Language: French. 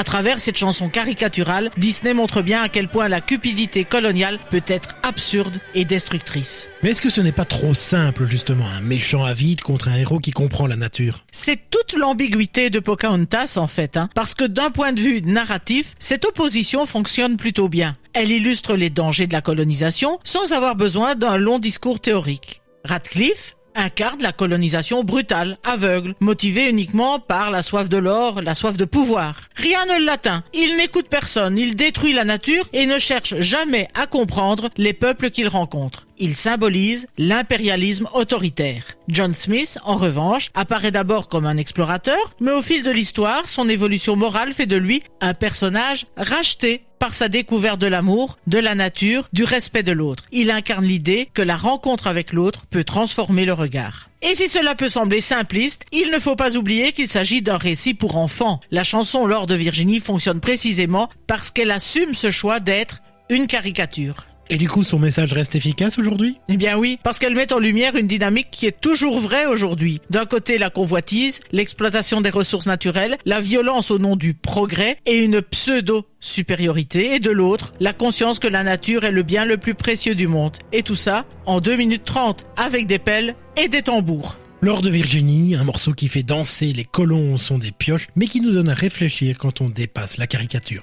À travers cette chanson caricaturale, Disney montre bien à quel point la cupidité coloniale peut être absurde et destructrice. Mais est-ce que ce n'est pas trop simple, justement, un méchant avide contre un héros qui comprend la nature? C'est toute l'ambiguïté de Pocahontas en fait, parce que d'un point de vue narratif, cette opposition fonctionne plutôt bien. Elle illustre les dangers de la colonisation sans avoir besoin d'un long discours théorique. Radcliffe incarne la colonisation brutale, aveugle, motivée uniquement par la soif de l'or, la soif de pouvoir. Rien ne l'atteint, il n'écoute personne, il détruit la nature et ne cherche jamais à comprendre les peuples qu'il rencontre. Il symbolise l'impérialisme autoritaire. John Smith, en revanche, apparaît d'abord comme un explorateur, mais au fil de l'histoire, son évolution morale fait de lui un personnage racheté par sa découverte de l'amour, de la nature, du respect de l'autre. Il incarne l'idée que la rencontre avec l'autre peut transformer le regard. Et si cela peut sembler simpliste, il ne faut pas oublier qu'il s'agit d'un récit pour enfants. La chanson L'or de Virginie fonctionne précisément parce qu'elle assume ce choix d'être une caricature. Et du coup, son message reste efficace aujourd'hui? Eh bien oui, parce qu'elle met en lumière une dynamique qui est toujours vraie aujourd'hui. D'un côté, la convoitise, l'exploitation des ressources naturelles, la violence au nom du progrès et une pseudo-supériorité. Et de l'autre, la conscience que la nature est le bien le plus précieux du monde. Et tout ça en 2 minutes 30, avec des pelles et des tambours. L'or de Virginie, un morceau qui fait danser les colons au son des pioches, mais qui nous donne à réfléchir quand on dépasse la caricature.